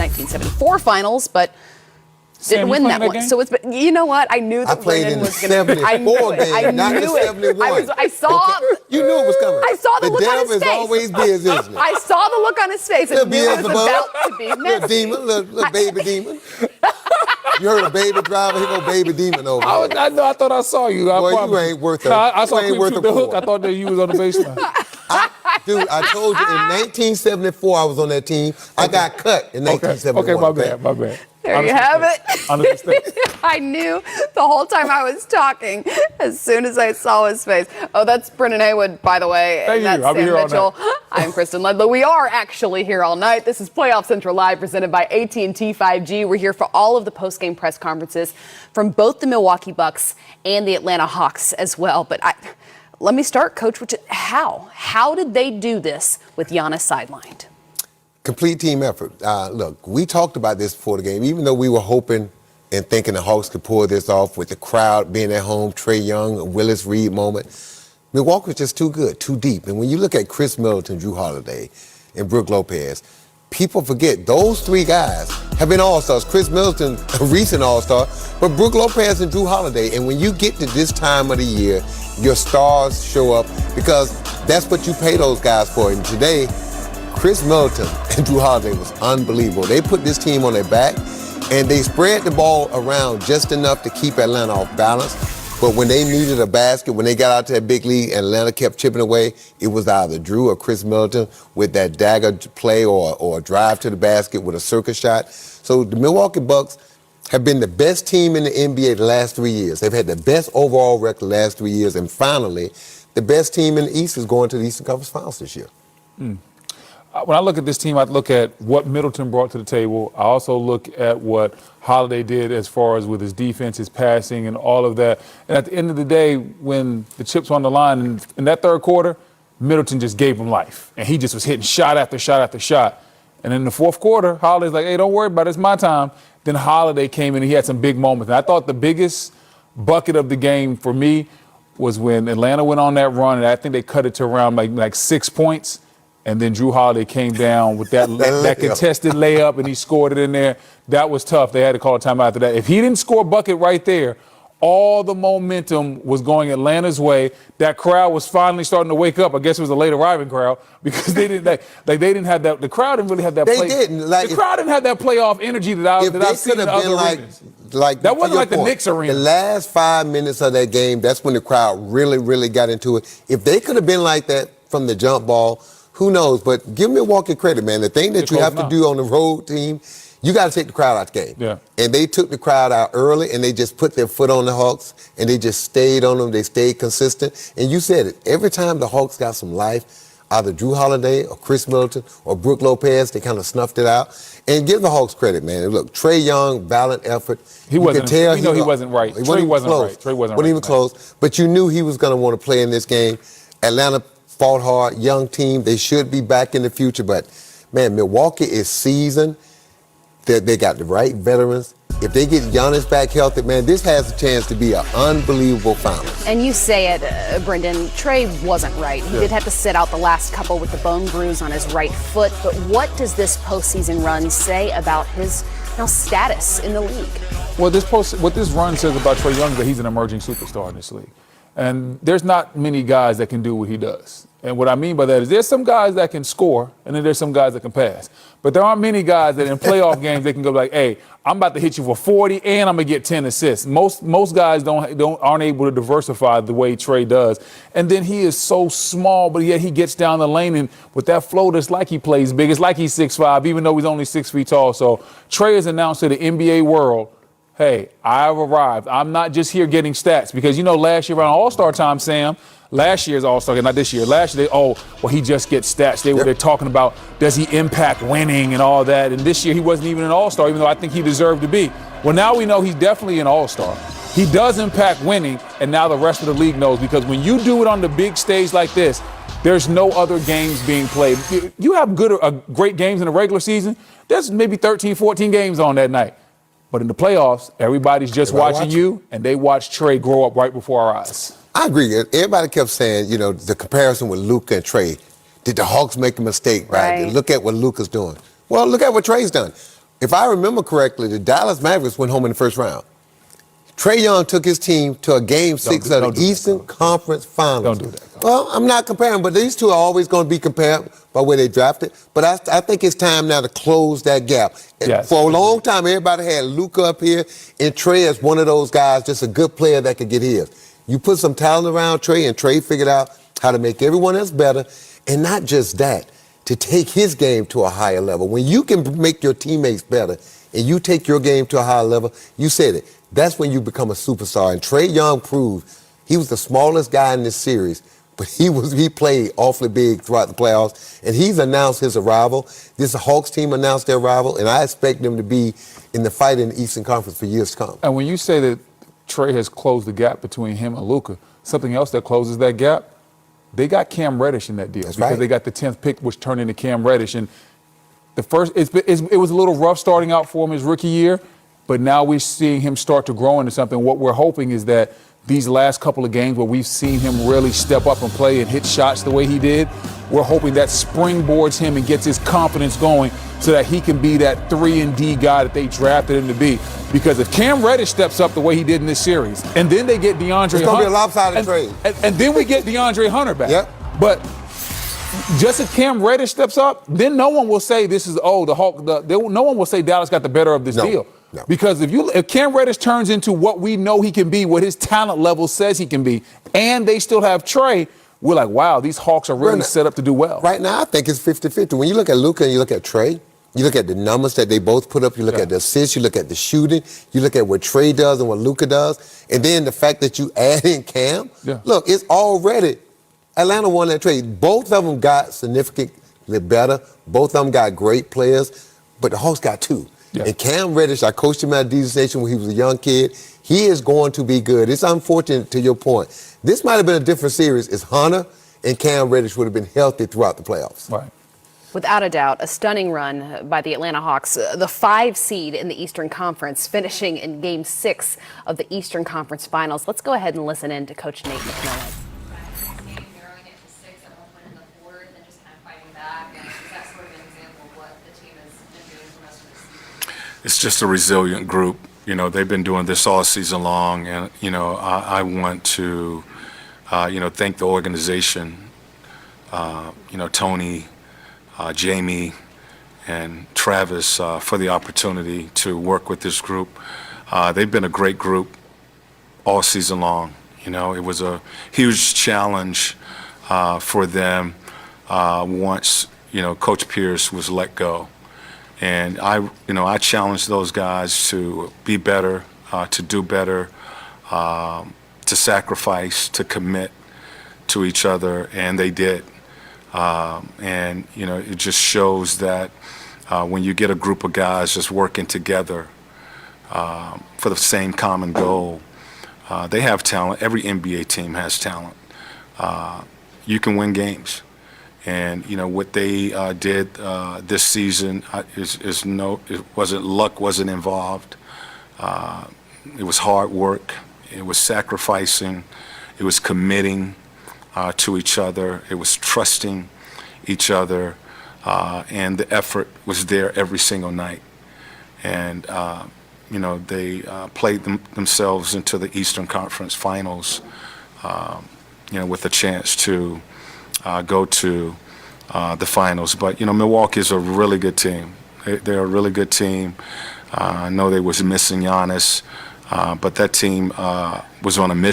1974 finals, but didn't win that one. So it's, you know what? I knew that Brendan was going to. I knew it. Not the 71. I saw. Okay. You knew it was coming. I saw the look on his face. The devil is always busy, isn't it? I saw the look on his face and knew it was about to be messy. Little demon, little baby demon. You heard a baby driver, here go baby demon over there. I thought I saw you. Boy, you ain't worth it. I saw you shoot the hook. I thought that you was on the baseline. Dude, I told you, in 1974, I was on that team. I got cut in 1971. Okay, my bad. There you have it. I knew the whole time I was talking as soon as I saw his face. Oh, that's Brendan Haywood, by the way. Thank that's you. I'll be here Mitchell. all night. I'm Kristen Ledlow. We are actually here all night. This is Playoff Central Live presented by AT&T 5G. We're here for all of the post-game press conferences from both the Milwaukee Bucks and the Atlanta Hawks as well. But let me start, Coach, with how? How did they do this with Giannis sidelined? Complete team effort. Look, we talked about this before the game, even though we were hoping and thinking the Hawks could pull this off with the crowd being at home, Trae Young, a Willis Reed moment. Milwaukee was just too good, too deep. And when you look at Chris Middleton, Jrue Holiday, and Brook Lopez, people forget those three guys have been all-stars. Chris Middleton, a recent all-star, but Brook Lopez and Jrue Holiday. And when you get to this time of the year, your stars show up because that's what you pay those guys for. And today, Chris Middleton and Jrue Holiday was unbelievable. They put this team on their back, and they spread the ball around just enough to keep Atlanta off balance. But when they needed a basket, when they got out to that big lead and Atlanta kept chipping away, it was either Jrue or Chris Middleton with that dagger play or a drive to the basket with a circus shot. So the Milwaukee Bucks have been the best team in the NBA the last 3 years. They've had the best overall record the last 3 years. And finally, the best team in the East is going to the Eastern Conference Finals this year. When I look at this team, I look at what Middleton brought to the table. I also look at what Holiday did as far as with his defense, his passing, and all of that. And at the end of the day, when the chips were on the line in that third quarter, Middleton just gave him life. And he just was hitting shot after shot after shot. And in the fourth quarter, Holiday's like, hey, don't worry about it. It's my time. Then Holiday came in and he had some big moments. And I thought the biggest bucket of the game for me was when Atlanta went on that run, and I think they cut it to around like 6 points. And then Jrue Holiday came down with that contested layup, and he scored it in there. That was tough. They had to call a timeout after that. If he didn't score a bucket right there, all the momentum was going Atlanta's way. That crowd was finally starting to wake up. I guess it was a late arriving crowd because they didn't they didn't have that. The crowd didn't really have that. They didn't. The crowd didn't have that playoff energy that I've seen in other arenas. That wasn't like the Knicks arena. The last 5 minutes of that game, that's when the crowd really, really got into it. If they could have been like that from the jump ball, who knows? But give Milwaukee credit, man. The thing that you have to do on the road team, you got to take the crowd out the game. Yeah. And they took the crowd out early, and they just put their foot on the Hawks, and they just stayed on them. They stayed consistent. And you said it. Every time the Hawks got some life, either Jrue Holiday or Chris Middleton or Brook Lopez, they kind of snuffed it out. And give the Hawks credit, man. Look, Trae Young, valiant effort. He wasn't right. Trae wasn't even close. But you knew he was going to want to play in this game. Atlanta fought hard, young team. They should be back in the future. But, man, Milwaukee is seasoned. They got the right veterans. If they get Giannis back healthy, man, this has a chance to be an unbelievable finals. And you say it, Brendan, Trae wasn't right. He did have to sit out the last couple with the bone bruise on his right foot. But what does this postseason run say about his status in the league? Well, what this run says about Trae Young is that he's an emerging superstar in this league. And there's not many guys that can do what he does. And what I mean by that is there's some guys that can score, and then there's some guys that can pass. But there aren't many guys that in playoff games they can go like, hey, I'm about to hit you for 40 and I'm going to get 10 assists. Most guys aren't able to diversify the way Trae does. And then he is so small, but yet he gets down the lane, and with that float, it's like he plays big. It's like he's 6'5", even though he's only 6 feet tall. So Trae has announced to the NBA world, hey, I've arrived. I'm not just here getting stats. Because, last year around All-Star time, Sam, last year's All-Star game, not this year. Last year, he just gets stats. They're talking about, does he impact winning and all that? And this year, he wasn't even an All-Star, even though I think he deserved to be. Well, now we know he's definitely an All-Star. He does impact winning, and now the rest of the league knows. Because when you do it on the big stage like this, there's no other games being played. You have great games in the regular season. There's maybe 13, 14 games on that night. But in the playoffs, everybody's just watching you, and they watch Trae grow up right before our eyes. I agree. Everybody kept saying, the comparison with Luka and Trae. Did the Hawks make a mistake, right? Look at what Luka's doing. Well, look at what Trae's done. if I remember correctly, the Dallas Mavericks went home in the first round. Trae Young took his team to a Game 6 of the Eastern Conference Finals. Don't do that. Well, I'm not comparing, but these two are always going to be compared by where they drafted. But I think it's time now to close that gap. Yes. For a long time, everybody had Luka up here, and Trae as one of those guys, just a good player that could get his. You put some talent around Trae, and Trae figured out how to make everyone else better, and not just that, to take his game to a higher level. When you can make your teammates better, and you take your game to a higher level, you said it, that's when you become a superstar. And Trae Young proved he was the smallest guy in this series, but he played awfully big throughout the playoffs, and he's announced his arrival. This Hawks team announced their arrival, and I expect them to be in the fight in the Eastern Conference for years to come. And when you say that Trae has closed the gap between him and Luka, something else that closes that gap, they got Cam Reddish in that deal. That's because right. They got the 10th pick, which turned into Cam Reddish. And it was a little rough starting out for him his rookie year, but now we're seeing him start to grow into something. What we're hoping is that these last couple of games where we've seen him really step up and play and hit shots the way he did, we're hoping that springboards him and gets his confidence going so that he can be that 3-and-D guy that they drafted him to be. Because if Cam Reddish steps up the way he did in this series, and then they get DeAndre Hunter. It's going to be a lopsided trade. And then we get DeAndre Hunter back. Yep. But just as Cam Reddish steps up, then no one will say this is, the Hawk. No one will say Dallas got the better of this deal. No. Because if Cam Reddish turns into what we know he can be, what his talent level says he can be, and they still have Trae, we're like, wow, these Hawks are really set up to do well. Right now, I think it's 50-50. When you look at Luka and you look at Trae, you look at the numbers that they both put up, you look at the assists, you look at the shooting, you look at what Trae does and what Luka does, and then the fact that you add in Cam, look, it's already Atlanta won that trade. Both of them got significantly better. Both of them got great players, but the Hawks got two. Yeah. And Cam Reddish, I coached him at Diesel Nation when he was a young kid. He is going to be good. It's unfortunate, to your point. This might have been a different series if Hunter and Cam Reddish would have been healthy throughout the playoffs. Right. Without a doubt, a stunning run by the Atlanta Hawks, the 5 seed in the Eastern Conference, finishing in Game 6 of the Eastern Conference Finals. Let's go ahead and listen in to Coach Nate McMillan. It's just a resilient group. You know, they've been doing this all season long, and, you know, I want to, thank the organization, Tony, Jamie, and Travis for the opportunity to work with this group. They've been a great group all season long. You know, it was a huge challenge for them once, Coach Pierce was let go. And I challenged those guys to be better, to do better, to sacrifice, to commit to each other, and they did. It just shows that when you get a group of guys just working together for the same common goal, they have talent. Every NBA team has talent. You can win games. And what they did this season it wasn't luck, wasn't involved. It was hard work. It was sacrificing. It was committing to each other. It was trusting each other, and the effort was there every single night. And they played themselves into the Eastern Conference Finals, with a chance to go to the finals. But, Milwaukee is a really good team. They're a really good team. I know they was missing Giannis, but that team was on a mission.